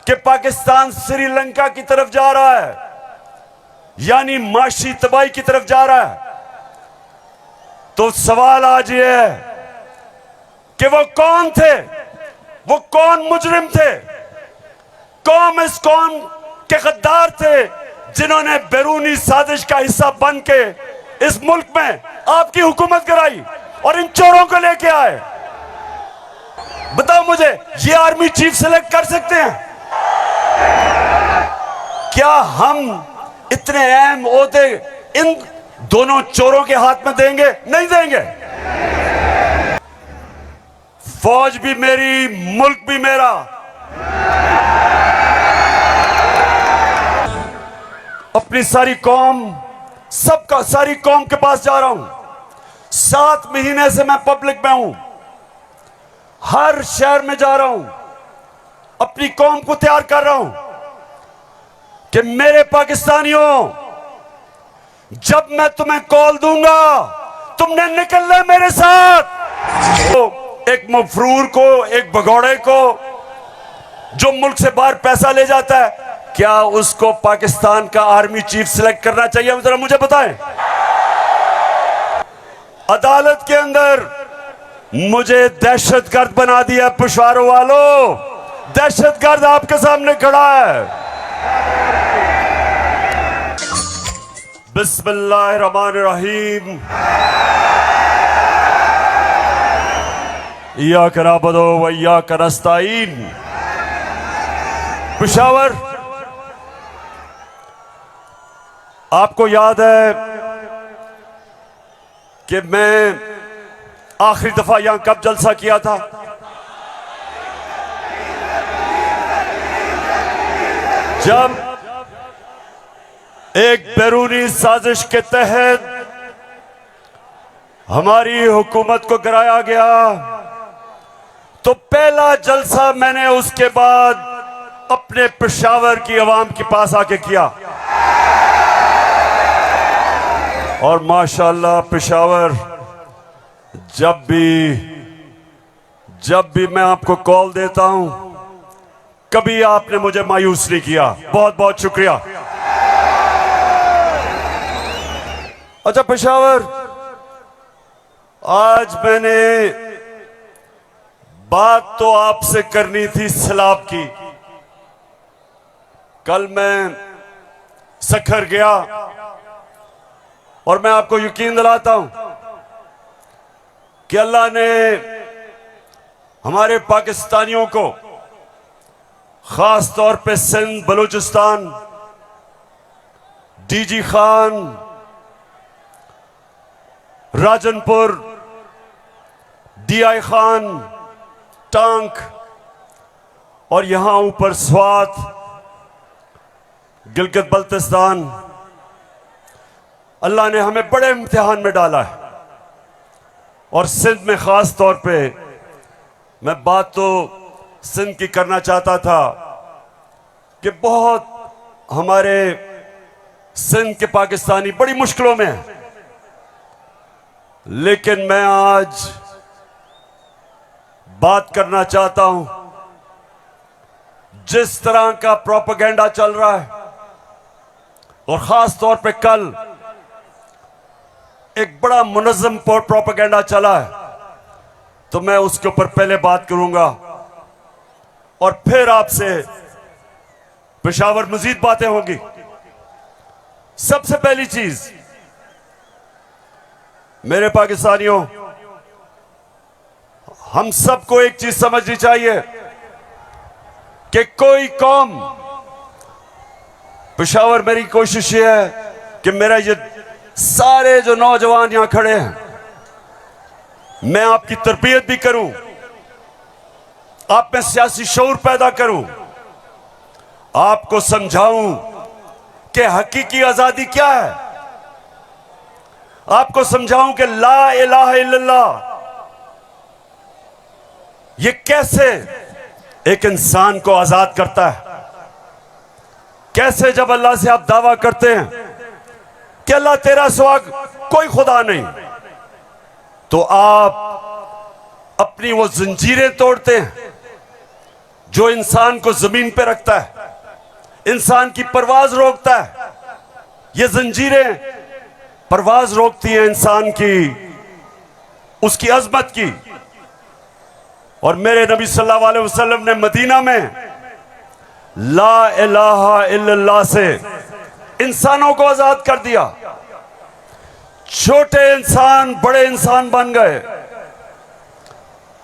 कि पाकिस्तान श्रीलंका की तरफ जा रहा है, यानी माशी तबाही की तरफ जा रहा है, तो सवाल आज ये है कि वो कौन थे, वो कौन मुजरिम थे, कौन इस कौम के गद्दार थे जिन्होंने बैरूनी साजिश का हिस्सा बन के इस मुल्क में आपकी हुकूमत कराई और इन चोरों को लेके आए। बताओ मुझे, ये आर्मी चीफ सेलेक्ट कर सकते हैं? क्या हम इतने अहम ओहदे इन दोनों चोरों के हाथ में देंगे? नहीं देंगे। फौज भी मेरी, मुल्क भी मेरा। अपनी सारी कौम, सबका सारी कौम के पास जा रहा हूं। 7 महीने से मैं पब्लिक में हूं, हर शहर में जा रहा हूं, अपनी कौम को तैयार कर रहा हूं कि मेरे पाकिस्तानियों, जब मैं तुम्हें कॉल दूंगा तुमने निकलना मेरे साथ। तो एक मफरूर को, एक भगौड़े को जो मुल्क से बाहर पैसा ले जाता है, क्या उसको पाकिस्तान का आर्मी चीफ सिलेक्ट करना चाहिए? जरा मुझे बताएं। अदालत के अंदर मुझे दहशतगर्द बना दिया पेशवार वालों। दहशतगर्द आपके सामने खड़ा है। बिस्मिल्लाहिर्रहमानिर्रहीम। इय्याका नअबुदु व इय्याका नस्तईन। पेशावर, आपको याद है कि मैं आखिरी दफा यहां कब जलसा किया था? जब एक बैरूनी साजिश के तहत हमारी हुकूमत को गिराया गया, तो पहला जलसा मैंने उसके बाद अपने पेशावर की आवाम के पास आके किया। और माशाअल्लाह पेशावर, जब भी मैं आपको कॉल देता हूं, कभी आपने मुझे मायूस नहीं किया। बहुत बहुत शुक्रिया। अच्छा पेशावर, आज मैंने बात तो आपसे करनी थी सैलाब की। कल मैं सखर गया और मैं आपको यकीन दिलाता हूं कि अल्लाह ने हमारे पाकिस्तानियों को, खास तौर पे सिंध, बलूचिस्तान, डीजी खान, राजनपुर, डीआई खान, टांक और यहां ऊपर स्वात, गिलगित बल्तिस्तान, अल्लाह ने हमें बड़े इम्तिहान में डाला है। और सिंध में खास तौर पे मैं बात तो सिंध की करना चाहता था कि बहुत हमारे सिंध के पाकिस्तानी बड़ी मुश्किलों में हैं। लेकिन मैं आज बात करना चाहता हूं, जिस तरह का प्रोपेगेंडा चल रहा है, और खास तौर पे कल एक बड़ा मुनज़्ज़म प्रोपेगेंडा चला है, तो मैं उसके ऊपर पहले बात करूंगा और फिर आपसे पेशावर मजीद बातें होंगी। सबसे पहली चीज, मेरे पाकिस्तानियों, हम सबको एक चीज समझनी चाहिए कि कोई कौम, पेशावर, मेरी कोशिश ये है कि मेरा ये सारे जो नौजवान यहां खड़े हैं, मैं आपकी तरबियत भी करूं, आप में सियासी शऊर पैदा करूं, आपको समझाऊं कि हकीकी आजादी क्या है, आपको समझाऊं कि ला इलाहा इल्लल्लाह ये कैसे एक इंसान को आजाद करता है। कैसे जब अल्लाह से आप दावा करते हैं कि अल्लाह तेरा सिवा कोई खुदा नहीं, तो आप अपनी वो जंजीरें तोड़ते हैं जो इंसान को जमीन पे रखता है, इंसान की परवाज रोकता है। ये जंजीरें परवाज रोकती हैं इंसान की, उसकी अजमत की। और मेरे नबी सल्लल्लाहु अलैहि वसल्लम ने मदीना में ला इलाहा इल्लल्लाह से इंसानों को आजाद कर दिया। छोटे इंसान बड़े इंसान बन गए।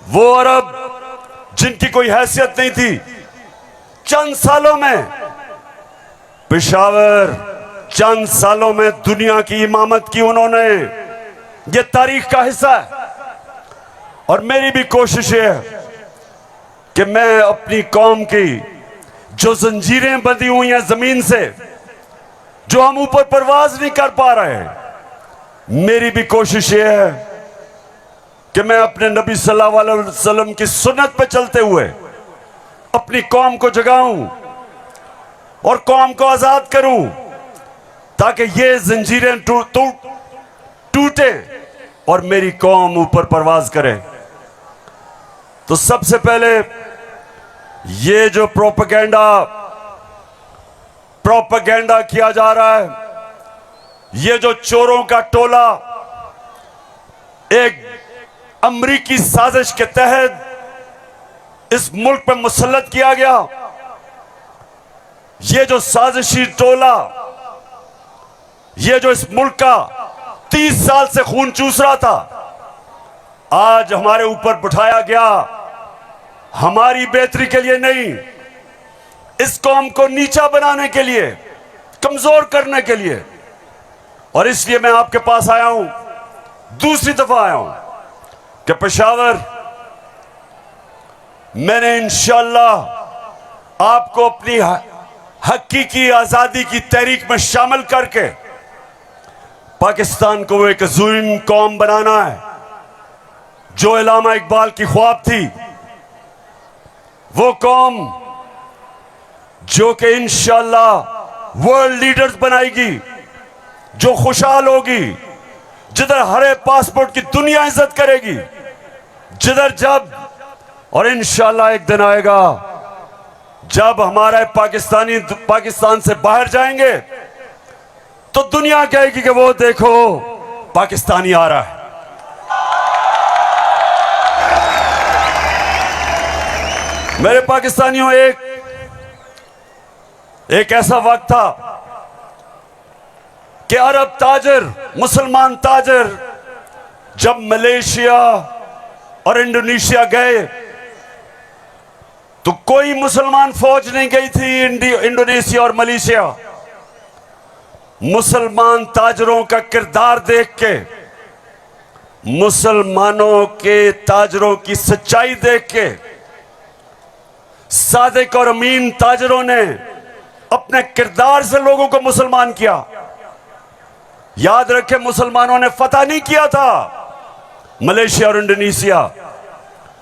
वो अरब जिनकी कोई हैसियत नहीं थी, चंद सालों में पेशावर, चंद सालों में दुनिया की इमामत की उन्होंने। ये तारीख का हिस्सा है। और मेरी भी कोशिश है कि मैं अपनी कौम की जो जंजीरें बंधी हुई हैं जमीन से, जो हम ऊपर परवाज नहीं कर पा रहे, मेरी भी कोशिश ये है कि मैं अपने नबी सल्लल्लाहु अलैहि वसल्लम की सुन्नत पे चलते हुए अपनी कौम को जगाऊं और कौम को आजाद करूं, ताकि ये जंजीरें टूटे और मेरी कौम ऊपर परवाज करे। तो सबसे पहले ये जो प्रोपेगेंडा किया जा रहा है, ये जो चोरों का टोला एक अमरीकी साजिश के तहत इस मुल्क पर मुसल्लत किया गया, ये जो साजिशी टोला, ये जो इस मुल्क का 30 साल से खून चूस रहा था, आज हमारे ऊपर बिठाया गया हमारी बेहतरी के लिए नहीं, इस कौम को नीचा बनाने के लिए, कमजोर करने के लिए। और इसलिए मैं आपके पास आया हूं, दूसरी दफा आया हूं कि पेशावर, मैंने इंशाअल्लाह आपको अपनी हकीकी आजादी की तहरीक में शामिल करके पाकिस्तान को एक अज़ीम कौम बनाना है। जो इलामा इकबाल की ख्वाब थी, वो कौम जो कि इंशाअल्लाह वर्ल्ड लीडर्स बनाएगी, जो खुशहाल होगी, जिधर हरे पासपोर्ट की दुनिया इज्जत करेगी, जिधर जब और इंशाअल्लाह एक दिन आएगा जब हमारे पाकिस्तान से बाहर जाएंगे तो दुनिया कहेगी कि वो देखो पाकिस्तानी आ रहा है। मेरे पाकिस्तानियों, एक ऐसा वक्त था कि अरब ताजर, मुसलमान ताजर जब मलेशिया और इंडोनेशिया गए तो कोई मुसलमान फौज नहीं गई थी इंडोनेशिया और मलेशिया। मुसलमान ताजरों का किरदार देख के, मुसलमानों के ताजरों की सच्चाई देख के, सादिक और अमीन ताजरों ने अपने किरदार से लोगों को मुसलमान किया। याद रखें, मुसलमानों ने फतह नहीं किया था मलेशिया और इंडोनेशिया,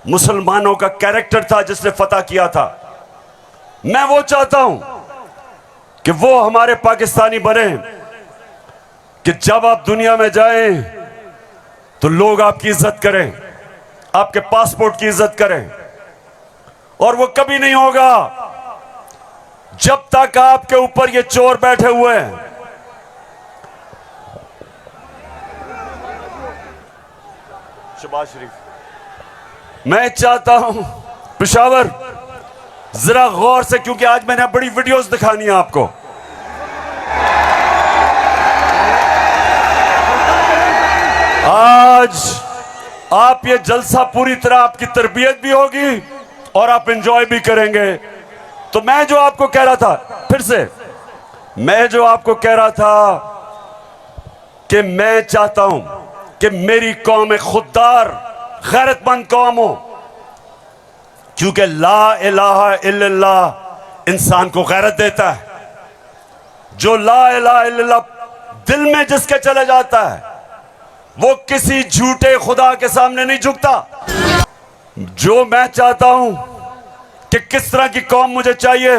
मुसलमानों का कैरेक्टर था जिसने फतह किया था। मैं वो चाहता हूं कि वो हमारे पाकिस्तानी बने कि जब आप दुनिया में जाएं तो लोग आपकी इज्जत करें, आपके पासपोर्ट की इज्जत करें। और वो कभी नहीं होगा जब तक आपके ऊपर ये चोर बैठे हुए हैं। शहबाज शरीफ, मैं चाहता हूं पेशावर जरा गौर से, क्योंकि आज मैंने बड़ी वीडियोस दिखानी है आपको। आज आप ये जलसा पूरी तरह आपकी तरबियत भी होगी और आप एंजॉय भी करेंगे। तो मैं जो आपको कह रहा था, फिर से मैं जो आपको कह रहा था कि मैं चाहता हूं कि मेरी कौम एक खुददार गैरतमंद कौम हो, क्योंकि ला इलाहा इल्लल्लाह इंसान को गैरत देता है। जो ला इलाहा इल्लल्लाह दिल में जिसके चले जाता है वो किसी झूठे खुदा के सामने नहीं झुकता। जो मैं चाहता हूं कि किस तरह की कौम मुझे चाहिए,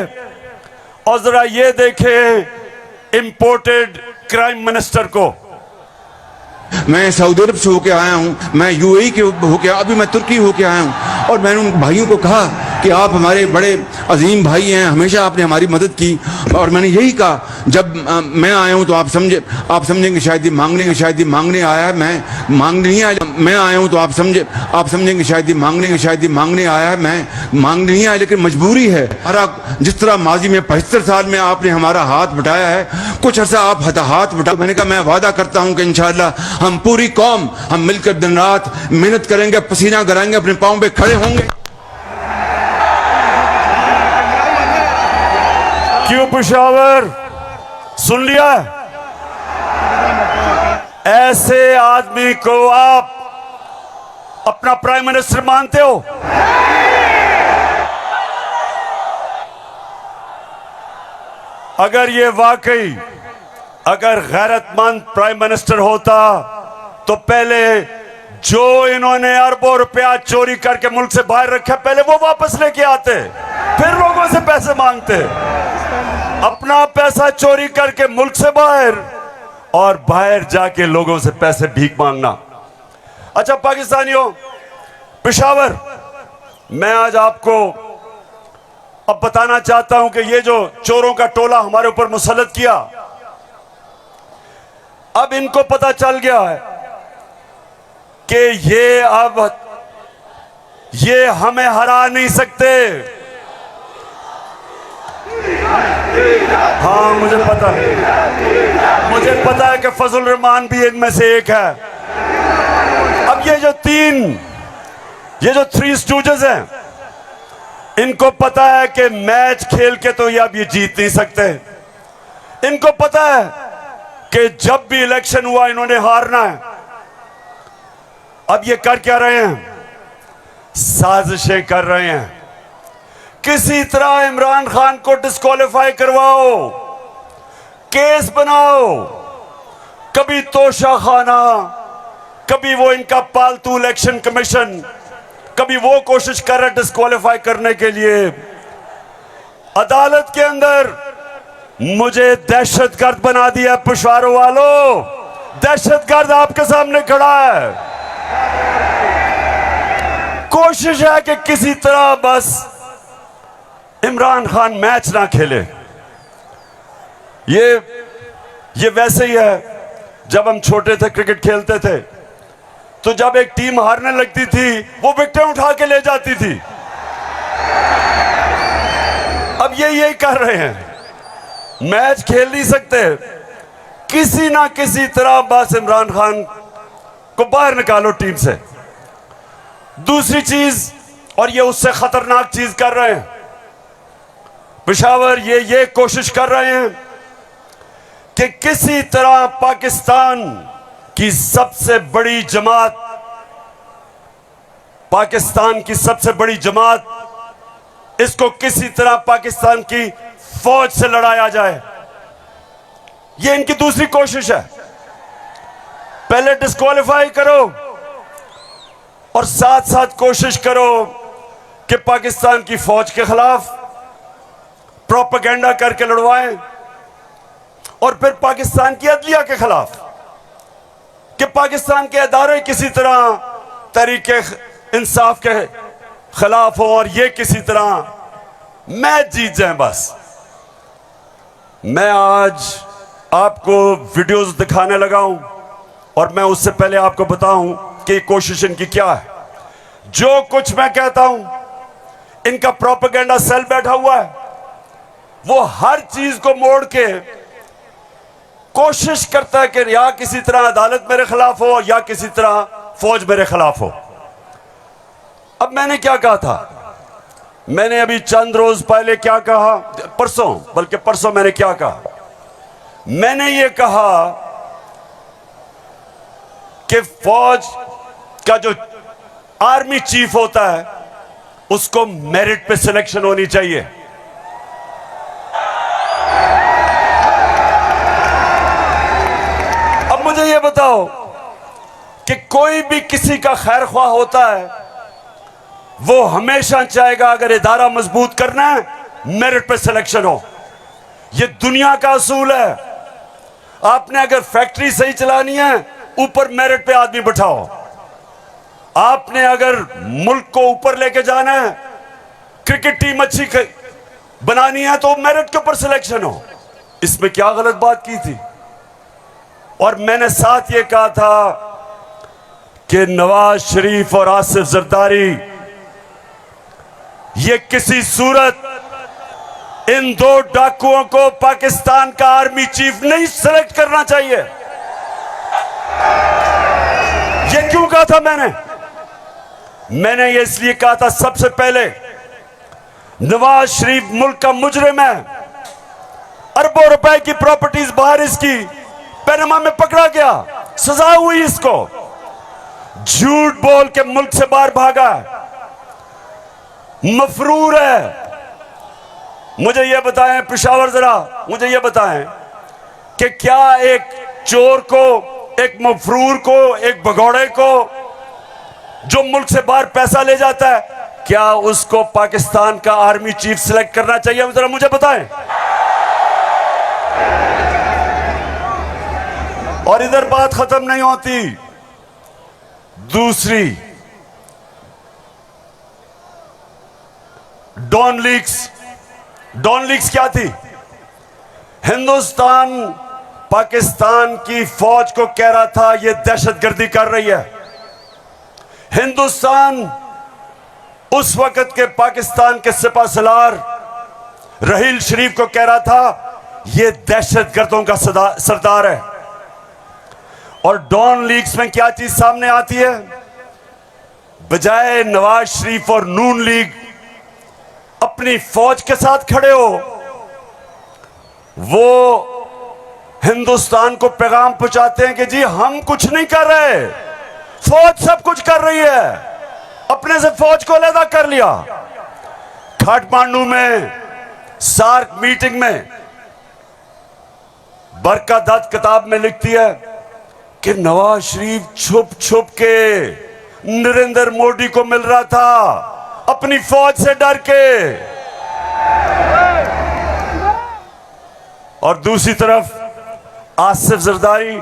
और जरा ये देखें इंपोर्टेड क्राइम मिनिस्टर को। मैं सऊदी अरब से होके आया हूँ, मैं यूएई के होके, अभी मैं तुर्की होके आया हूँ, और मैंने उन भाइयों को कहा कि आप हमारे बड़े अजीम भाई हैं, हमेशा आपने हमारी मदद की। और मैंने यही कहा, जब मैं आया हूँ तो आप समझेंगे शायद ये मांगने आया है, मैं मांगने नहीं आया। मैं आया हूँ तो आप समझेंगे शायद ये मांगने आया है, मैं मांगने नहीं आया, लेकिन मजबूरी है। जिस तरह माजी में 75 साल में आपने हमारा हाथ बटाया है, कुछ अर्सा आप हाथ बटा। मैंने कहा मैं वादा करता हूँ कि इंशाअल्लाह हम पूरी कौम हम मिलकर दिन रात मेहनत करेंगे, पसीना कराएंगे, अपने पाँव पे खड़े होंगे। क्यों पेशावर, सुन लिया? ऐसे आदमी को आप अपना प्राइम मिनिस्टर मानते हो? अगर ये वाकई अगर गैरतमंद प्राइम मिनिस्टर होता तो पहले जो इन्होंने अरबों रुपया चोरी करके मुल्क से बाहर रखा, पहले वो वापस लेके आते, फिर लोगों से पैसे मांगते। अपना पैसा चोरी करके मुल्क से बाहर और बाहर जाके लोगों से पैसे भीख मांगना। अच्छा पाकिस्तानियों, पेशावर, मैं आज आपको अब बताना चाहता हूं कि ये जो चोरों का टोला हमारे ऊपर मुसल्लत किया, अब इनको पता चल गया है कि ये हमें हरा नहीं सकते। हाँ, मुझे पता है कि फजल रहमान भी इनमें से एक है। अब ये जो थ्री स्टूजेस हैं, इनको पता है कि मैच खेल के तो ये जीत नहीं सकते। इनको पता है कि जब भी इलेक्शन हुआ इन्होंने हारना है। अब ये कर क्या रहे हैं? साजिशें कर रहे हैं। किसी तरह इमरान खान को डिस्क्वालीफाई करवाओ, केस बनाओ, कभी तोशाखाना, कभी वो इनका पालतू इलेक्शन कमीशन, कभी वो कोशिश कर रहे डिस्क्वालीफाई करने के लिए। अदालत के अंदर मुझे दहशतगर्द बना दिया। पेशावर वालों, दहशतगर्द आपके सामने खड़ा है। कोशिश है कि किसी तरह बस इमरान खान मैच ना खेले। ये वैसे ही है, जब हम छोटे थे क्रिकेट खेलते थे तो जब एक टीम हारने लगती थी वो विकेटें उठा के ले जाती थी। अब यही कर रहे हैं, मैच खेल नहीं सकते, किसी ना किसी तरह बस इमरान खान को बाहर निकालो टीम से। दूसरी चीज, और ये उससे खतरनाक चीज कर रहे हैं पेशावर, ये कोशिश कर रहे हैं कि किसी तरह पाकिस्तान की सबसे बड़ी जमात, इसको किसी तरह पाकिस्तान की फौज से लड़ाया जाए। ये इनकी दूसरी कोशिश है। पहले डिस्क्वालीफाई करो और साथ साथ कोशिश करो कि पाकिस्तान की फौज के खिलाफ प्रोपेगेंडा करके लड़वाएं, और फिर पाकिस्तान की अदलिया के खिलाफ कि पाकिस्तान के अदारे किसी तरह तहरीक इंसाफ के खिलाफ हो और ये किसी तरह मैच जीत जाएं। बस मैं आज आपको वीडियोस दिखाने लगा हूं, और मैं उससे पहले आपको बताऊं कि कोशिश इनकी क्या है। जो कुछ मैं कहता हूं, इनका प्रोपेगेंडा सेल बैठा हुआ है, वो हर चीज को मोड़ के कोशिश करता है कि या किसी तरह अदालत मेरे खिलाफ हो या किसी तरह फौज मेरे खिलाफ हो। अब मैंने क्या कहा था, मैंने अभी चंद रोज पहले क्या कहा, परसों मैंने क्या कहा, मैंने ये कहा कि फौज का जो आर्मी चीफ होता है उसको मेरिट पे सिलेक्शन होनी चाहिए। अब मुझे ये बताओ कि कोई भी किसी का खैर ख्वाह होता है, वो हमेशा चाहेगा अगर इदारा मजबूत करना है मेरिट पे सिलेक्शन हो। ये दुनिया का असूल है। आपने अगर फैक्ट्री सही चलानी है, ऊपर मेरिट पे आदमी बिठाओ। आपने अगर मुल्क को ऊपर लेके जाना है, क्रिकेट टीम अच्छी बनानी है तो मेरिट के ऊपर सिलेक्शन हो, इसमें क्या गलत बात की थी? और मैंने साथ ये कहा था कि नवाज शरीफ और आसिफ जरदारी, ये किसी सूरत इन दो डाकुओं को पाकिस्तान का आर्मी चीफ नहीं सिलेक्ट करना चाहिए। ये क्यों कहा था मैंने ये इसलिए कहा था, सबसे पहले नवाज शरीफ मुल्क का मुजरिम है, अरबों रुपए की प्रॉपर्टीज बाहर इसकी पनामा में पकड़ा गया, सजा हुई इसको, झूठ बोल के मुल्क से बाहर भागा है, मफरूर है। मुझे यह बताएं पेशावर, जरा मुझे यह बताएं कि क्या एक चोर को, एक मफरूर को, एक भगौड़े को जो मुल्क से बाहर पैसा ले जाता है, क्या उसको पाकिस्तान का आर्मी चीफ सिलेक्ट करना चाहिए? जरा मुझे बताएं। और इधर बात खत्म नहीं होती। दूसरी, डॉन लीक्स क्या थी? हिंदुस्तान पाकिस्तान की फौज को कह रहा था ये दहशतगर्दी कर रही है। हिंदुस्तान उस वक्त के पाकिस्तान के सिपा सलार रहील शरीफ को कह रहा था ये दहशतगर्दों का सरदार है। और डॉन लीग्स में क्या चीज सामने आती है? बजाय नवाज शरीफ और नून लीग अपनी फौज के साथ खड़े हो, वो हिंदुस्तान को पैगाम पहुंचाते हैं कि जी हम कुछ नहीं कर रहे, फौज सब कुछ कर रही है, अपने से फौज को अलग कर लिया। काठमांडू में सार्क मीटिंग में बरकत दत्त किताब में लिखती है कि नवाज शरीफ छुप छुप के नरेंद्र मोदी को मिल रहा था अपनी फौज से डर के। और दूसरी तरफ आसिफ जरदारी,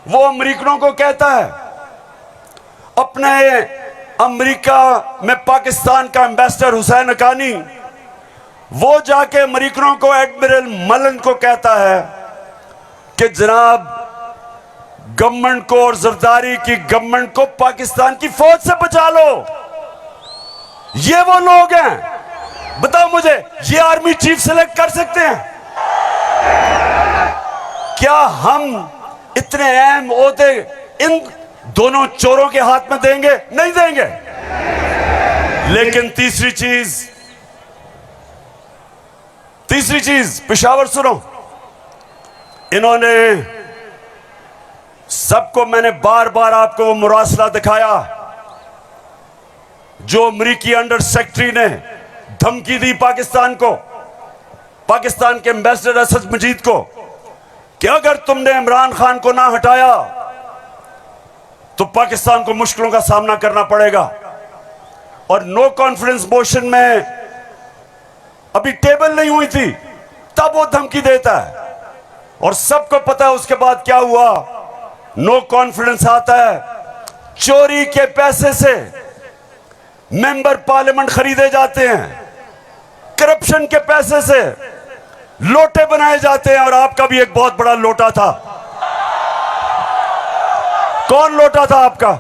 वो अमेरिकनों को कहता है, अपने अमेरिका में पाकिस्तान का एम्बेसडर हुसैन हक्कानी, वो जाके अमेरिकनों को, एडमिरल मलन को कहता है कि जनाब गवर्नमेंट को और जरदारी की गवर्नमेंट को पाकिस्तान की फौज से बचा लो। ये वो लोग हैं, बताओ मुझे, ये आर्मी चीफ सिलेक्ट कर सकते हैं? क्या हम इतने अहम ओहदे इन दोनों चोरों के हाथ में देंगे? नहीं देंगे। लेकिन तीसरी चीज पेशावर सुनो, इन्होंने सबको, मैंने बार बार आपको वो मुरासला दिखाया जो अमरीकी अंडर सेक्रेटरी ने धमकी दी पाकिस्तान को, पाकिस्तान के एम्बेसडर असद मजीद को, कि अगर तुमने इमरान खान को ना हटाया तो पाकिस्तान को मुश्किलों का सामना करना पड़ेगा। और नो कॉन्फिडेंस मोशन में अभी टेबल नहीं हुई थी, तब वो धमकी देता है। और सबको पता है उसके बाद क्या हुआ। नो कॉन्फिडेंस आता है, चोरी के पैसे से मेंबर पार्लियामेंट खरीदे जाते हैं, करप्शन के पैसे से लोटे बनाए जाते हैं। और आपका भी एक बहुत बड़ा लोटा था। कौन लोटा था आपका?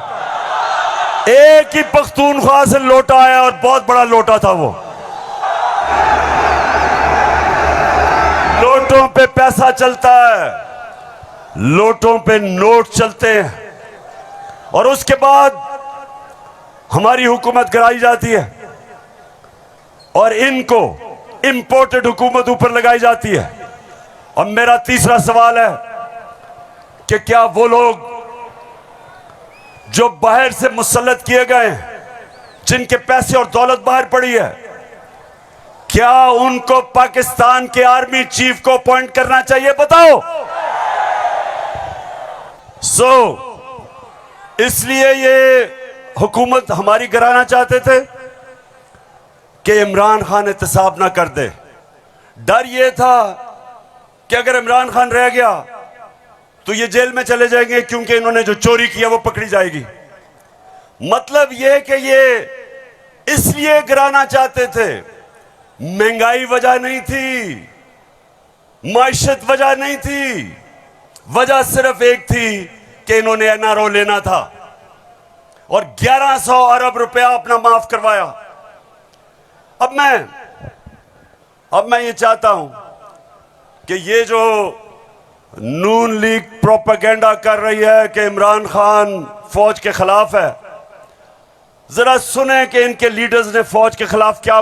एक ही पख्तूनख्वा से लोटा आया और बहुत बड़ा लोटा था वो। लोटों पे पैसा चलता है, लोटों पे नोट चलते हैं, और उसके बाद हमारी हुकूमत गिराई जाती है और इनको इंपोर्टेड हुकूमत ऊपर लगाई जाती है। और मेरा तीसरा सवाल है कि क्या वो लोग जो बाहर से मुसल्लत किए गए हैं, जिनके पैसे और दौलत बाहर पड़ी है, क्या उनको पाकिस्तान के आर्मी चीफ को अपॉइंट करना चाहिए? बताओ। इसलिए ये हुकूमत हमारी गिराना चाहते थे कि इमरान खान एहतसाब ना कर दे। डर ये था कि अगर इमरान खान रह गया तो ये जेल में चले जाएंगे, क्योंकि इन्होंने जो चोरी किया वो पकड़ी जाएगी। मतलब ये कि ये इसलिए गिराना चाहते थे। महंगाई वजह नहीं थी, माइशत वजह नहीं थी, वजह सिर्फ एक थी कि इन्होंने एनआरओ लेना था और 1100 अरब रुपया अपना माफ करवाया। अब मैं ये चाहता हूं कि ये जो नून लीग प्रोपेगेंडा कर रही है कि इमरान खान फौज के खिलाफ है, जरा सुने कि इनके लीडर्स ने फौज के खिलाफ क्या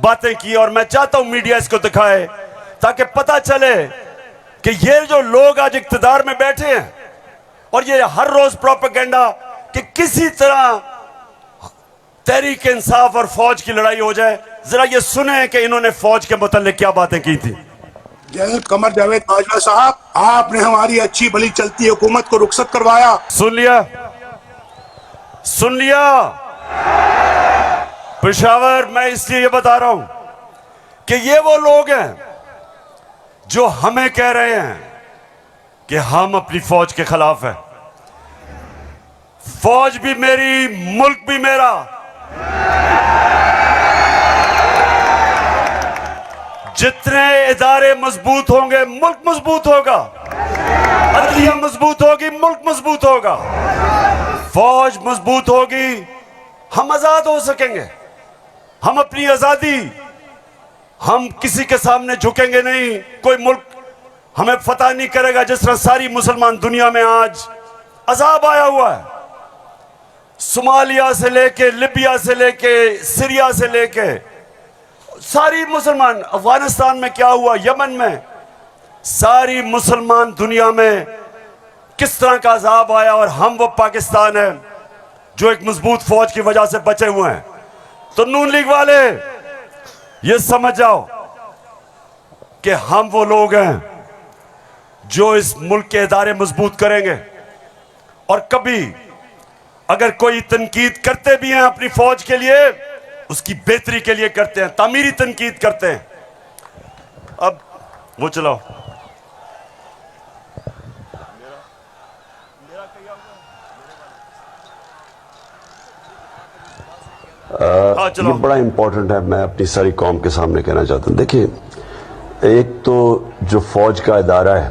बातें की। और मैं चाहता हूं मीडिया इसको दिखाए ताकि पता चले कि ये जो लोग आज इक्तिदार में बैठे हैं और ये हर रोज प्रोपेगेंडा कि किसी तरह तहरीक इंसाफ और फौज की लड़ाई हो जाए, जरा ये सुने कि इन्होंने फौज के मुतालिक क्या बातें की थी। जनरल कमर जावेद बाजवा साहब, आपने हमारी अच्छी भली चलती हुकूमत को रुखसत करवाया। सुन लिया पेशावर, मैं इसलिए ये बता रहा हूं कि ये वो लोग हैं जो हमें कह रहे हैं कि हम अपनी फौज के खिलाफ हैं। फौज भी मेरी, मुल्क भी मेरा। जितने इदारे मजबूत होंगे मुल्क मजबूत होगा, अदलिया मजबूत होगी मुल्क मजबूत होगा, फौज मजबूत होगी हम आजाद हो सकेंगे। हम अपनी आजादी, हम किसी के सामने झुकेंगे नहीं, कोई मुल्क हमें फतह नहीं करेगा। जिस तरह सारी मुसलमान दुनिया में आज अजाब आया हुआ है, सोमालिया से लेके, लिबिया से लेके, सीरिया से लेके सारी मुसलमान, अफगानिस्तान में क्या हुआ, यमन में, सारी मुसलमान दुनिया में किस तरह का अजाब आया। और हम वो पाकिस्तान है जो एक मजबूत फौज की वजह से बचे हुए हैं। तो नून लीग वाले ये समझ जाओ कि हम वो लोग हैं जो इस मुल्क के इदारे मजबूत करेंगे। और कभी अगर कोई तनकीद करते भी हैं अपनी फौज के लिए, उसकी बेहतरी के लिए करते हैं, तामीरी तनकीद करते हैं। अब वो चलाओ, ये बड़ा इंपॉर्टेंट है। मैं अपनी सारी कौम के सामने कहना चाहता हूं, देखिए, एक तो जो फौज का इदारा है,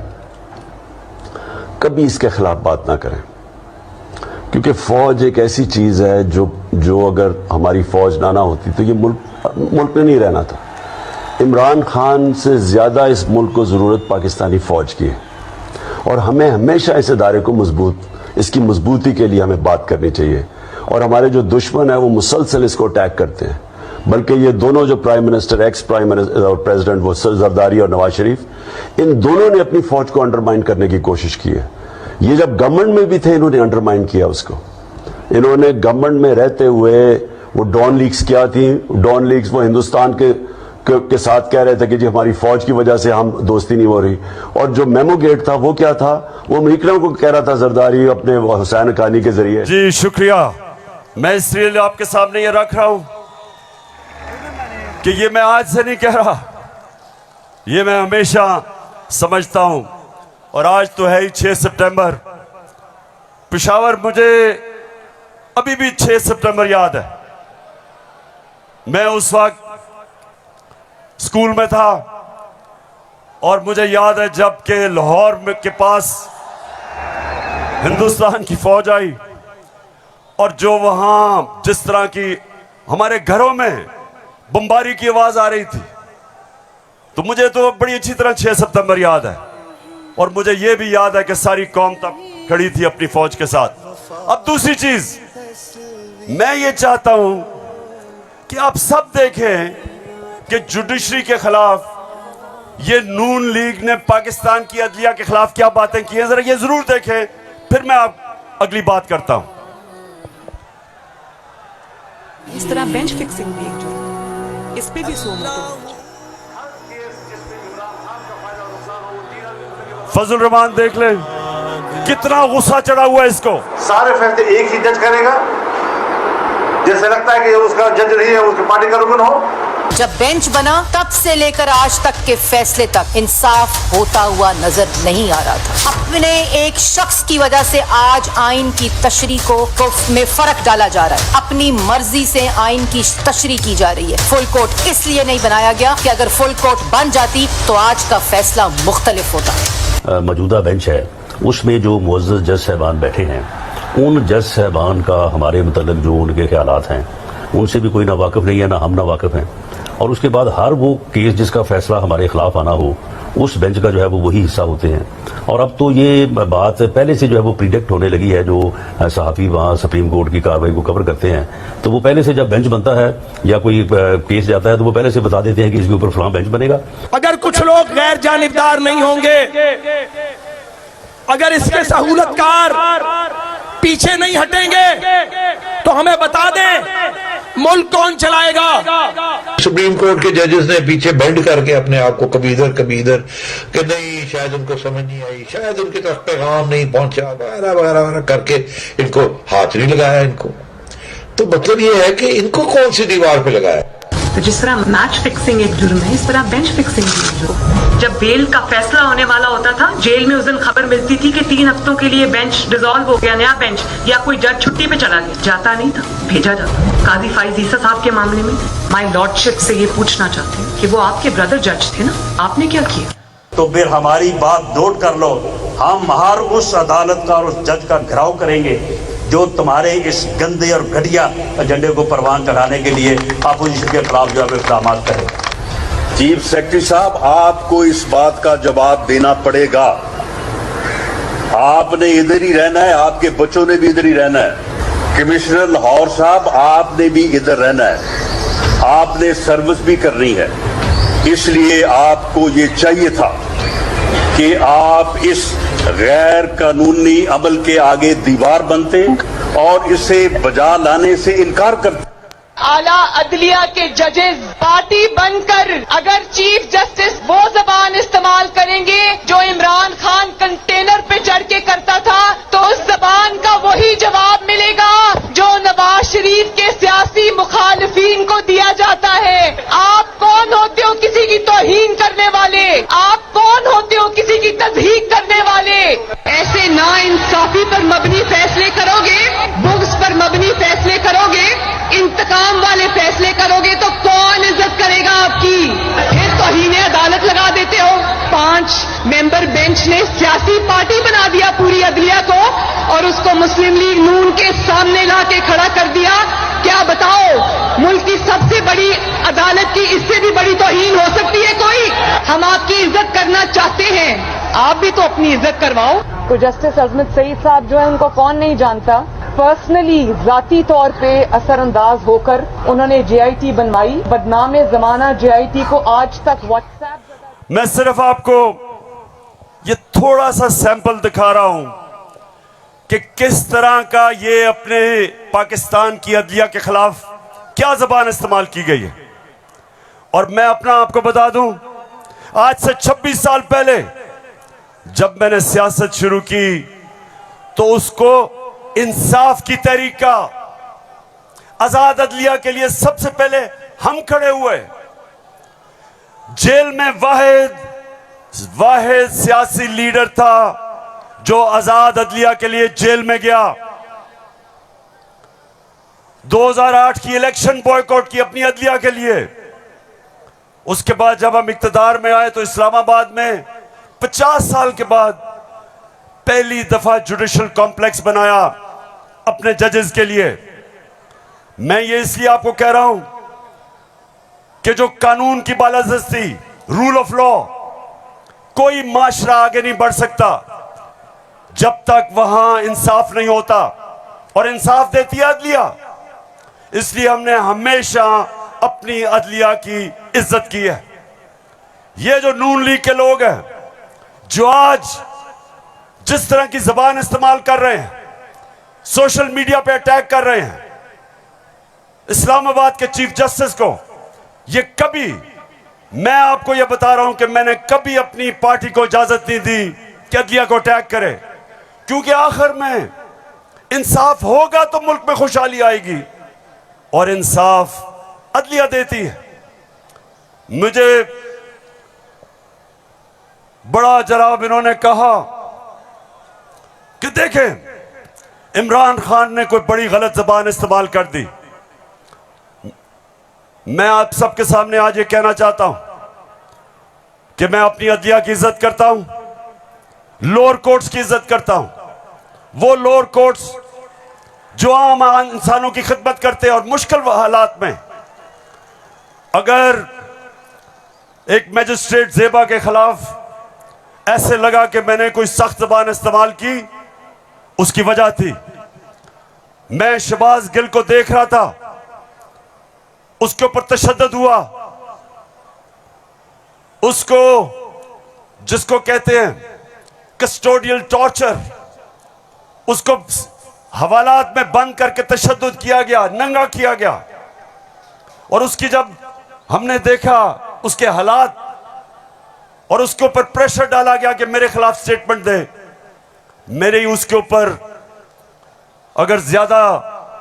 कभी इसके खिलाफ बात ना करें, क्योंकि फौज एक ऐसी चीज है जो अगर हमारी फौज ना होती तो ये मुल्क में नहीं रहना था। इमरान खान से ज्यादा इस मुल्क को जरूरत पाकिस्तानी फौज की है और हमें हमेशा इस इदारे को इसकी मजबूती के लिए हमें बात करनी चाहिए। और हमारे जो दुश्मन है वो मुसलसल इसको अटैक करते हैं, बल्कि ये दोनों जो prime minister, ex prime minister और प्रेसिडेंट, वो जरदारी और नवाज शरीफ, इन दोनों ने अपनी फौज को अंडरमाइन करने की कोशिश की है। ये जब गवर्नमेंट में भी थे इन्होंने अंडरमाइन किया उसको। इन्होंने गवर्नमेंट में रहते हुए वो डॉन लीग्स क्या थी, डॉन लीग्स वो हिंदुस्तान के साथ कह रहे थे कि जी हमारी फौज की वजह से हम दोस्ती नहीं हो रही। और जो मेमो गेट था वो क्या था, वो अमेरिकनों को कह रहा था जरदारी अपने हुसैन हक्कानी के जरिए। जी शुक्रिया। मैं इसलिए आपके सामने ये रख रहा हूं कि ये मैं आज से नहीं कह रहा, ये मैं हमेशा समझता हूं। और आज तो है ही 6 सितंबर। पेशावर, मुझे अभी भी 6 सितंबर याद है। मैं उस वक्त स्कूल में था और मुझे याद है जब के लाहौर के पास हिंदुस्तान की फौज आई और जो वहां जिस तरह की हमारे घरों में बमबारी की आवाज आ रही थी, तो मुझे तो बड़ी अच्छी तरह 6 सितंबर याद है। और मुझे यह भी याद है कि सारी कौम तब खड़ी थी अपनी फौज के साथ। अब दूसरी चीज मैं ये चाहता हूं कि आप सब देखें कि जुडिशरी के खिलाफ ये नून लीग ने पाकिस्तान की अदलिया के खिलाफ क्या बातें की हैं, जरा ये जरूर देखें, फिर मैं आप अगली बात करता हूं। इस तरह बेंच फिक्सिंग भी एक जो इस पे भी फजल रहमान देख ले कितना गुस्सा चढ़ा हुआ है इसको। सारे फैसले एक ही जज करेगा, जैसे लगता है कि उसका जज नहीं है, उसकी पार्टी का रुकन हो, जब बेंच बना तब से लेकर आज तक के फैसले तक इंसाफ होता हुआ नजर नहीं आ रहा था। अपने एक शख्स की वजह से आज आइन की तशरीह को में फर्क डाला जा रहा है। अपनी मर्जी से आइन की तशरीह की जा रही है। फुल कोर्ट इसलिए नहीं बनाया गया कि अगर फुल कोर्ट बन जाती तो आज का फैसला मुख्तलिफ होता। मौजूदा बेंच है उसमें जो मुअज़्ज़ज़ जज साहबान बैठे हैं, उन जज साहबान का हमारे मतलब जो उनके ख्यालात हैं उनसे भी कोई ना वाकिफ़ नहीं है, ना हम ना वाकिफ़ हैं। और उसके बाद हर वो केस जिसका फैसला हमारे खिलाफ आना हो उस बेंच का जो है वो वही हिस्सा होते हैं। और अब तो ये बात पहले से जो है वो प्रिडिक्ट होने लगी है। जो सहाफ़ी वहाँ सुप्रीम कोर्ट की कार्रवाई को कवर करते हैं तो वो पहले से जब बेंच बनता है या कोई केस जाता है तो वो पहले से बता देते हैं कि इसके ऊपर फलां बेंच बनेगा। अगर कुछ लोग गैर जानिबदार नहीं होंगे, अगर इसके सहूलतकार पीछे नहीं हटेंगे तो हमें बता दें मुल्क कौन चलाएगा। सुप्रीम कोर्ट के जजेस ने पीछे बेंड करके अपने आप को कभी इधर कि नहीं शायद उनको समझ नहीं आई, शायद उनके तक पैगाम नहीं पहुंचा, वगैरह वगैरह वगैरह करके इनको हाथ नहीं लगाया। इनको तो मतलब ये है कि इनको कौन सी दीवार पे लगाया। तो जिस तरह मैच फिक्सिंग एक जुर्म है, इस तरह बेंच फिक्सिंग भी एक जुर्म है। जब बेल का फैसला होने वाला होता था, जेल में उस दिन खबर मिलती थी कि 3 हफ्तों के लिए बेंच डिसॉल्व हो गया, नया बेंच, या कोई जज छुट्टी पे चला गया। जाता नहीं था, भेजा जाता। काजी फाइज ईसा साहब के मामले में माय लॉर्डशिप से ये पूछना चाहते हैं कि वो आपके ब्रदर जज थे ना, आपने क्या किया? तो फिर हमारी बात नोट कर लो, हम हर उस अदालत का और उस जज का घेराव करेंगे जो तुम्हारे इस गंदे और घटिया एजेंडे को परवान चढ़ाने के लिए अपोजिशन के खिलाफ जो है इक़दाम करें। चीफ सेक्रेटरी साहब, आपको इस बात का जवाब देना पड़ेगा। आपने इधर ही रहना है, आपके बच्चों ने भी इधर ही रहना है। कमिश्नर लाहौर साहब, आपने भी इधर रहना है, आपने सर्विस भी करनी है। इसलिए आपको ये चाहिए था कि आप इस गैर कानूनी अमल के आगे दीवार बनते और इसे बजा लाने से इनकार करते। आला अदलिया के जजेस पार्टी बनकर अगर चीफ जस्टिस वो जबान इस्तेमाल करेंगे जो इमरान खान कंटेनर पे चढ़ के करता था, तो उस जबान का वही जवाब मिलेगा जो नवाज शरीफ के सियासी मुखालिफिन को दिया जाता है। आप कौन होते हो किसी की तौहीन करने वाले? आप कौन होते हो किसी की तज़हीक करने वाले? ऐसे नाइंसाफी पर मबनी फैसले करोगे, बुग्स पर मबनी फैसले करोगे, इंतकाम वाले फैसले करोगे तो कौन इज्जत करेगा आपकी? फिर तौहीन अदालत लगा देते हो। 5 मेंबर बेंच ने सियासी पार्टी बना दिया पूरी अदलिया को और उसको मुस्लिम लीग नून के सामने ला के खड़ा कर दिया। क्या बताओ, मुल्क की सबसे बड़ी अदालत की इससे भी बड़ी तौहीन हो सकती है कोई? हम आपकी इज्जत करना चाहते हैं, आप भी तो अपनी इज्जत करवाओ। तो जस्टिस अजमत सईद साहब जो है उनको कौन नहीं जानता, पर्सनली जाती तौर पे असरअंदाज होकर उन्होंने JIT बनवाई। बदनाम जमाना JIT को आज तक व्हाट्सएप। मैं सिर्फ आपको ये थोड़ा सा सैंपल दिखा रहा हूं कि किस तरह का ये अपने पाकिस्तान की अदलिया के खिलाफ क्या जबान इस्तेमाल की गई है। और मैं अपना आपको बता दूं, आज से 26 साल पहले जब मैंने सियासत शुरू की तो उसको इंसाफ की तहरीक का, आजाद अदलिया के लिए सबसे पहले हम खड़े हुए। जेल में वाहिद सियासी लीडर था जो आजाद अदलिया के लिए जेल में गया। 2008 की इलेक्शन बॉयकॉट की अपनी अदलिया के लिए। उसके बाद जब हम इक्तदार में आए तो इस्लामाबाद में 50 साल के बाद पहली दफा जुडिशल कॉम्प्लेक्स बनाया अपने जजेस के लिए। मैं ये इसलिए आपको कह रहा हूं कि जो कानून की बालादस्ती, रूल ऑफ लॉ, कोई माशरा आगे नहीं बढ़ सकता जब तक वहां इंसाफ नहीं होता, और इंसाफ देती है अदलिया। इसलिए हमने हमेशा अपनी अदलिया की इज्जत की है। ये जो नून लीग के लोग हैं जो आज जिस तरह की जबान इस्तेमाल कर रहे हैं, सोशल मीडिया पे अटैक कर रहे हैं इस्लामाबाद के चीफ जस्टिस को, ये कभी, मैं आपको ये बता रहा हूं कि मैंने कभी अपनी पार्टी को इजाजत नहीं दी कि अदलिया को अटैक करे, क्योंकि आखिर में इंसाफ होगा तो मुल्क में खुशहाली आएगी, और इंसाफ अदलिया देती है। मुझे बड़ा जनाब इन्होंने कहा कि देखें इमरान खान ने कोई बड़ी गलत जबान इस्तेमाल कर दी। मैं आप सबके सामने आज ये कहना चाहता हूं कि मैं अपनी अदलिया की इज्जत करता हूं, लोअर कोर्ट्स की इज्जत करता हूं, वो लोअर कोर्ट्स जो आम इंसानों की खिदमत करते हैं और मुश्किल हालात में अगर एक मैजिस्ट्रेट जेबा के खिलाफ ऐसे लगा कि मैंने कोई सख्त जबान इस्तेमाल की, उसकी वजह थी मैं शहबाज गिल को देख रहा था, उसके ऊपर तशद्दुद हुआ, उसको जिसको कहते हैं कस्टोडियल टॉर्चर, उसको हवालात में बंद करके तशद्दुद किया गया, नंगा किया गया। और उसकी जब हमने देखा उसके हालात और उसके ऊपर प्रेशर डाला गया कि मेरे खिलाफ स्टेटमेंट दे, मेरे ही उसके ऊपर अगर ज्यादा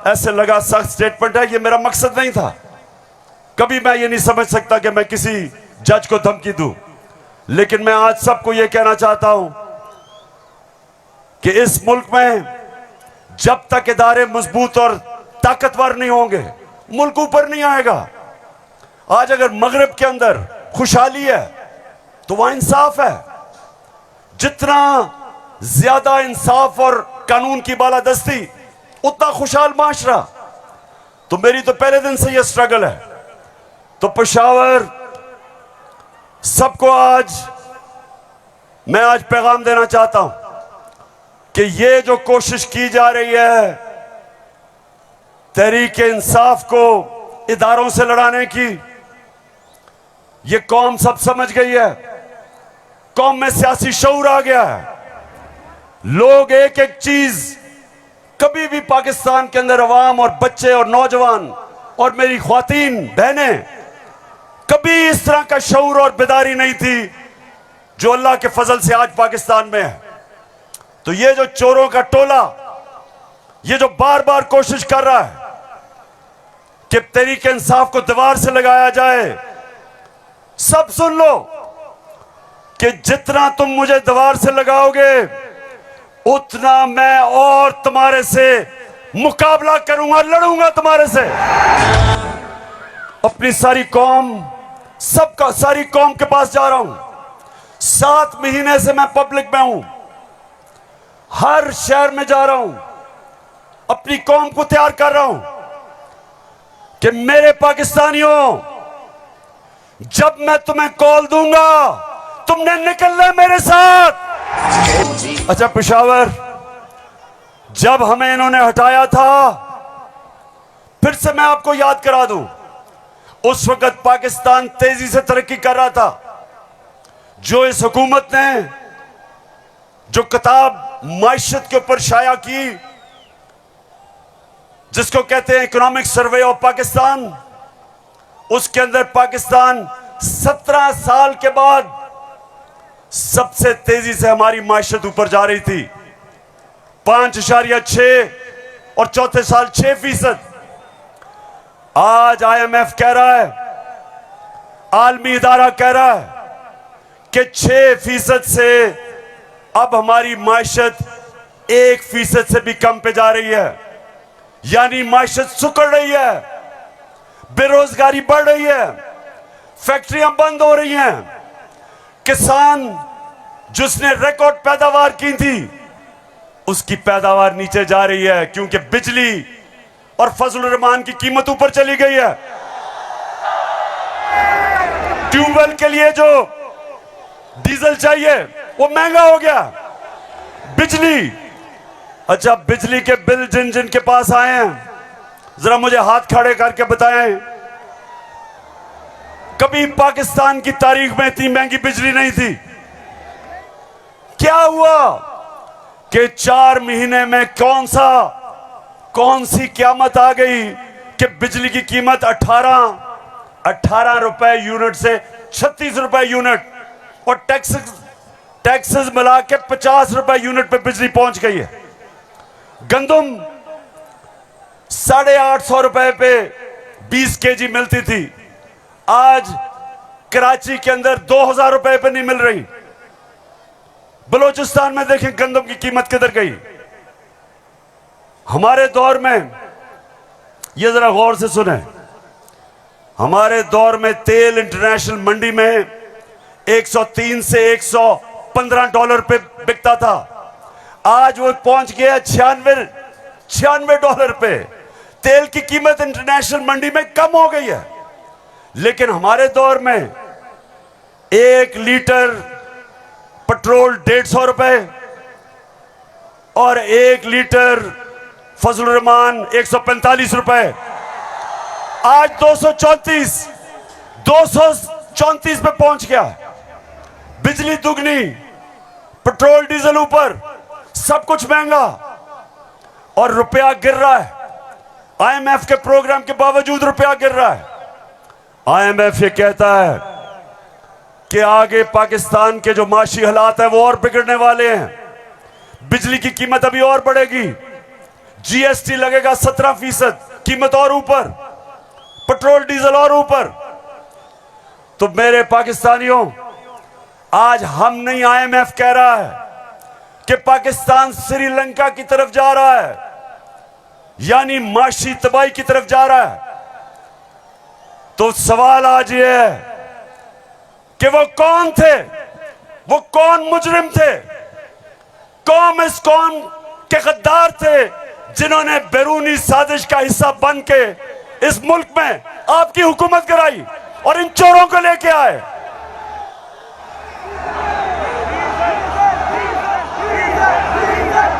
ऐसे लगा सख्त स्टेटमेंट है, ये मेरा मकसद नहीं था। कभी मैं ये नहीं समझ सकता कि मैं किसी जज को धमकी दूं, लेकिन मैं आज सबको ये कहना चाहता हूं कि इस मुल्क में जब तक इदारे मजबूत और ताकतवर नहीं होंगे मुल्क ऊपर नहीं आएगा। आज अगर मगरिब के अंदर खुशहाली है तो वहां इंसाफ है। जितना ज्यादा इंसाफ और कानून की बालादस्ती उतना खुशहाल माशरा। तो मेरी तो पहले दिन से यह स्ट्रगल है। तो पेशावर सबको मैं आज पैगाम देना चाहता हूं कि ये जो कोशिश की जा रही है तहरीक इंसाफ को इदारों से लड़ाने की, ये कौम सब समझ गई है। कौम में सियासी शऊर आ गया है। लोग एक एक चीज, कभी भी पाकिस्तान के अंदर अवाम और बच्चे और नौजवान और मेरी ख्वातीन बहनें, कभी इस तरह का शऊर और बेदारी नहीं थी जो अल्लाह के फजल से आज पाकिस्तान में है। तो ये जो चोरों का टोला, ये जो बार बार कोशिश कर रहा है कि तहरीक इंसाफ को दीवार से लगाया जाए, सब सुन लो कि जितना तुम मुझे दीवार से लगाओगे उतना मैं और तुम्हारे से मुकाबला करूंगा, लड़ूंगा तुम्हारे से। अपनी सारी कौम, सारी कौम के पास जा रहा हूं। 7 महीने से मैं पब्लिक में हूं, हर शहर में जा रहा हूं, अपनी कौम को तैयार कर रहा हूं कि मेरे पाकिस्तानियों, जब मैं तुम्हें कॉल दूंगा तुमने निकलना है मेरे साथ। अच्छा पेशावर, जब हमें इन्होंने हटाया था, फिर से मैं आपको याद करा दूं, उस वक्त पाकिस्तान तेजी से तरक्की कर रहा था। जो इस हुकूमत ने जो किताब माइशत के ऊपर शाया की, जिसको कहते हैं इकोनॉमिक सर्वे ऑफ पाकिस्तान, उसके अंदर पाकिस्तान 17 साल के बाद सबसे तेजी से हमारी माइशत ऊपर जा रही थी। 5.6 और चौथे साल 6%। आज IMF कह रहा है, आलमी इदारा कह रहा है कि 6% से अब हमारी माइशत 1% से भी कम पे जा रही है। यानी माइशत सुकड़ रही है, बेरोजगारी बढ़ रही है, फैक्ट्रियां बंद हो रही हैं। किसान जिसने रिकॉर्ड पैदावार की थी, उसकी पैदावार नीचे जा रही है, क्योंकि बिजली और फजल रहमान की कीमत ऊपर चली गई है। ट्यूबवेल के लिए जो डीजल चाहिए वो महंगा हो गया। बिजली, अच्छा बिजली के बिल जिन जिन के पास आए हैं, जरा मुझे हाथ खड़े करके बताएं, कभी पाकिस्तान की तारीख में इतनी महंगी बिजली नहीं थी। क्या हुआ कि 4 महीने में कौन सी क़यामत आ गई कि बिजली की कीमत 18 रुपए यूनिट से 36 रुपए यूनिट, और टैक्सेस मिला के 50 रुपए यूनिट पे बिजली पहुंच गई है। गंदम 850 रुपए पे 20 kg मिलती थी, आज कराची के अंदर 2000 रुपए पे नहीं मिल रही। बलूचिस्तान में देखें गंदम की कीमत किधर गई। हमारे दौर में, ये जरा गौर से सुने, हमारे दौर में तेल इंटरनेशनल मंडी में 103 से 115 डॉलर पे बिकता था। आज वो पहुंच गया 96 डॉलर पे। तेल की कीमत इंटरनेशनल मंडी में कम हो गई है। लेकिन हमारे दौर में 1 लीटर पेट्रोल 150 रुपए और 1 लीटर फजल रहमान 145 रुपए। आज 234 पे पहुंच गया। बिजली दुगनी, पेट्रोल डीजल ऊपर, सब कुछ महंगा और रुपया गिर रहा है। आईएमएफ के प्रोग्राम के बावजूद रुपया गिर रहा है। आईएमएफ ये कहता है कि आगे पाकिस्तान के जो माशी हालात है वो और बिगड़ने वाले हैं। बिजली की कीमत अभी और बढ़ेगी, जीएसटी लगेगा 17%, कीमत और ऊपर, पेट्रोल डीजल और ऊपर। तो मेरे पाकिस्तानियों, आज हम नहीं, आईएमएफ कह रहा है कि पाकिस्तान श्रीलंका की तरफ जा रहा है, यानी माशी तबाही की तरफ जा रहा है। तो सवाल आज ये है कि वो कौन थे, वो कौन मुजरिम थे, कौन इस कौम के गद्दार थे जिन्होंने बैरूनी साजिश का हिस्सा बन के इस मुल्क में आपकी हुकूमत कराई और इन चोरों को लेके आए।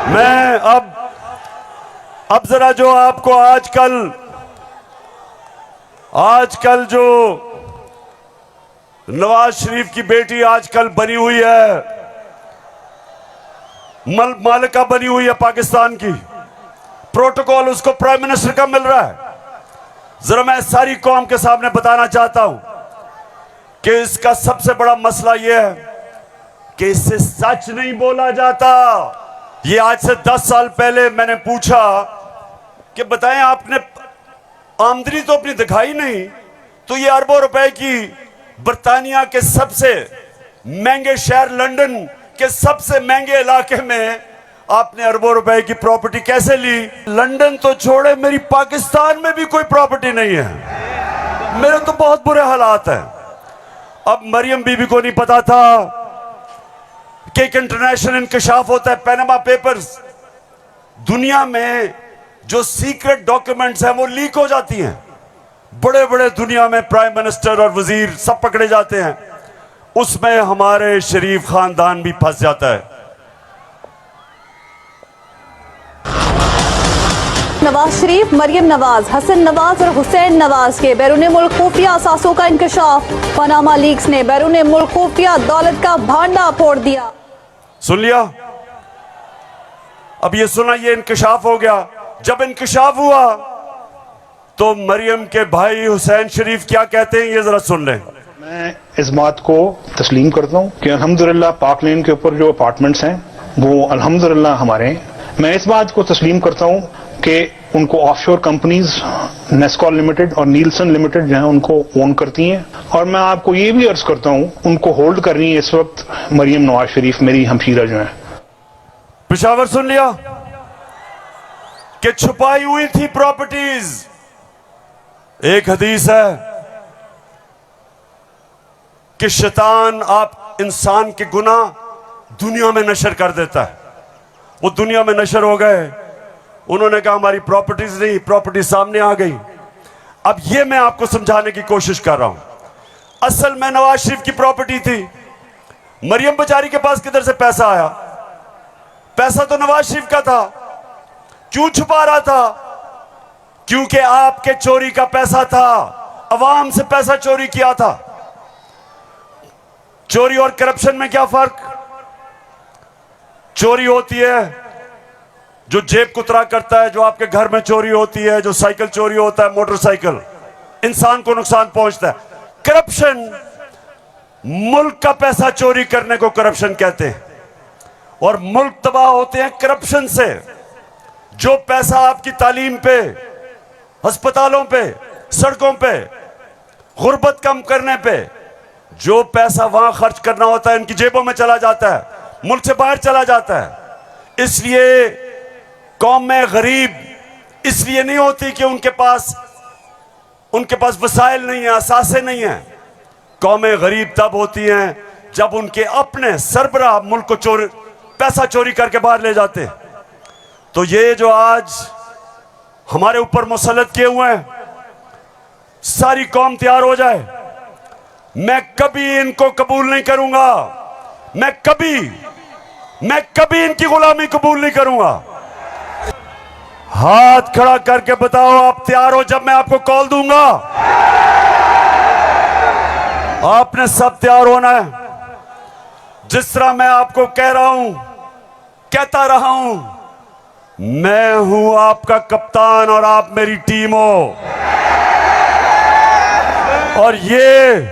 मैं अब जरा जो आपको आजकल जो नवाज शरीफ की बेटी आजकल बनी हुई है, मालिका बनी हुई है पाकिस्तान की, प्रोटोकॉल उसको प्राइम मिनिस्टर का मिल रहा है। जरा मैं सारी कौम के सामने बताना चाहता हूं कि इसका सबसे बड़ा मसला यह है कि इससे सच नहीं बोला जाता। ये आज से 10 साल पहले मैंने पूछा कि बताएं आपने आमदनी तो अपनी दिखाई नहीं, तो ये अरबों रुपए की बर्तानिया के सबसे महंगे शहर लंदन के सबसे महंगे इलाके में आपने अरबों रुपए की प्रॉपर्टी कैसे ली? लंदन तो छोड़े, मेरी पाकिस्तान में भी कोई प्रॉपर्टी नहीं है। मेरे तो बहुत बुरे हालात हैं। अब मरियम बीबी को नहीं पता था कि एक इंटरनेशनल इंकशाफ होता है, पैनामा पेपर्स। दुनिया में जो सीक्रेट डॉक्यूमेंट्स हैं वो लीक हो जाती हैं। बड़े बड़े दुनिया में प्राइम मिनिस्टर और वजीर सब पकड़े जाते हैं, उसमें हमारे शरीफ खानदान भी फंस जाता है। नवाज शरीफ, मरियम नवाज, हसन नवाज और हुसैन नवाज के बैरून मुल्क खुफिया असासों का इंकशाफ। पनामा लीक्स ने बैरून मुल्क खुफिया दौलत का भांडा फोड़ दिया। सुन लिया? अब ये सुना, ये इंकशाफ हो गया। जब इंकशाफ हुआ तो मरियम के भाई हुसैन शरीफ क्या कहते हैं, ये जरा सुन लें। मैं इस बात को तस्लीम करता हूँ कि अल्हम्दुलिल्लाह पाक लेन के ऊपर जो अपार्टमेंट्स हैं वो अल्हम्दुलिल्लाह हमारे हैं। मैं इस बात को तस्लीम करता हूँ कि उनको ऑफशोर कंपनीज नेस्कॉल लिमिटेड और नीलसन लिमिटेड जो है उनको ओन करती हैं। और मैं आपको ये भी अर्ज करता हूँ, उनको होल्ड कर रही है इस वक्त मरियम नवाज शरीफ, मेरी हमशीरा जो है। पेशावर सुन लिया कि छुपाई हुई थी प्रॉपर्टीज। एक हदीस है कि शैतान आप इंसान के गुनाह दुनिया में नशर कर देता है। वो दुनिया में नशर हो गए, उन्होंने कहा हमारी प्रॉपर्टीज नहीं, प्रॉपर्टी सामने आ गई। अब ये मैं आपको समझाने की कोशिश कर रहा हूं। असल में नवाज शरीफ की प्रॉपर्टी थी। मरियम बेचारी के पास किधर से पैसा आया? पैसा तो नवाज शरीफ का था। क्यों छुपा रहा था? क्योंकि आपके चोरी का पैसा था, अवाम से पैसा चोरी किया था। चोरी और करप्शन में क्या फर्क? चोरी होती है जो जेब कुतरा करता है, जो आपके घर में चोरी होती है, जो साइकिल चोरी होता है, मोटरसाइकिल, इंसान को नुकसान पहुंचता है। करप्शन, मुल्क का पैसा चोरी करने को करप्शन कहते हैं। और मुल्क तबाह होते हैं करप्शन से। जो पैसा आपकी तालीम पे, अस्पतालों पे, सड़कों पे, गुर्बत कम करने पे, जो पैसा वहां खर्च करना होता है इनकी जेबों में चला जाता है, मुल्क से बाहर चला जाता है। इसलिए कौम में गरीब इसलिए नहीं होती कि उनके पास वसाइल नहीं है, असासे नहीं है। कौमें गरीब तब होती हैं जब उनके अपने सरबराह मुल्क को पैसा चोरी करके बाहर ले जाते। तो ये जो आज हमारे ऊपर मुसल्लत किए हुए हैं, सारी कौम तैयार हो जाए। मैं कभी इनको कबूल नहीं करूंगा, मैं कभी इनकी गुलामी कबूल नहीं करूंगा। हाथ खड़ा करके बताओ आप तैयार हो जब मैं आपको कॉल दूंगा? आपने सब तैयार होना है। जिस तरह मैं आपको कहता रहा हूं, मैं हूं आपका कप्तान और आप मेरी टीम हो। और ये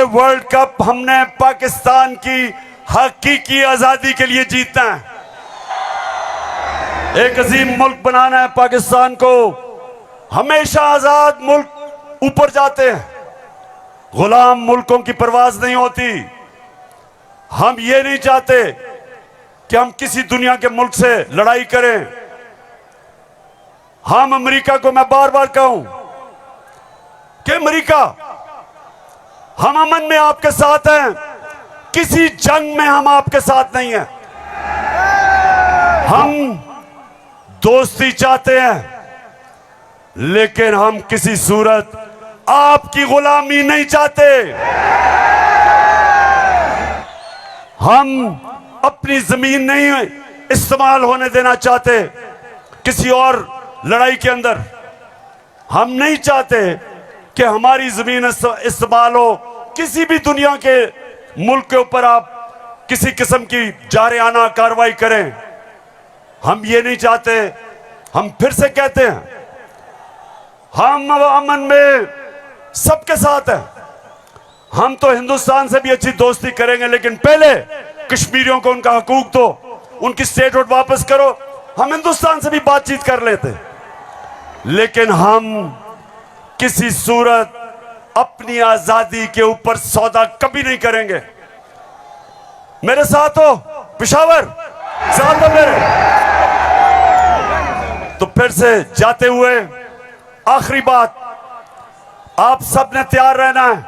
वर्ल्ड कप हमने पाकिस्तान की हकीकी आजादी के लिए जीतना है। एक अजीम मुल्क बनाना है पाकिस्तान को। हमेशा आजाद मुल्क ऊपर जाते हैं, गुलाम मुल्कों की परवाज नहीं होती। हम ये नहीं चाहते कि हम किसी दुनिया के मुल्क से लड़ाई करें। हम अमेरिका को मैं बार बार कहूं कि अमेरिका, हम अमन में आपके साथ हैं, किसी जंग में हम आपके साथ नहीं हैं। हम दोस्ती चाहते हैं, लेकिन हम किसी सूरत आपकी गुलामी नहीं चाहते। हम अपनी जमीन नहीं इस्तेमाल होने देना चाहते किसी और लड़ाई के अंदर। हम नहीं चाहते कि हमारी जमीन इस्तेमाल हो किसी भी दुनिया के मुल्क के ऊपर आप किसी किस्म की जारियाना कार्रवाई करें। हम ये नहीं चाहते। हम फिर से कहते हैं, हम अमन में सबके साथ हैं। हम तो हिंदुस्तान से भी अच्छी दोस्ती करेंगे, लेकिन पहले कश्मीरियों को उनका हकूक दो, उनकी स्टेटहुड वापस करो। हम हिंदुस्तान से भी बातचीत कर लेते, लेकिन हम किसी सूरत अपनी आजादी के ऊपर सौदा कभी नहीं करेंगे। मेरे साथ हो पेशावर, साथ हो मेरे। तो फिर से जाते हुए आखिरी बात, आप सब ने तैयार रहना है।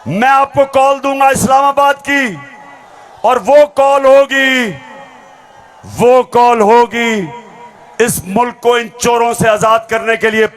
मैं आपको कॉल दूंगा इस्लामाबाद की, और वो कॉल होगी इस मुल्क को इन चोरों से आजाद करने के लिए।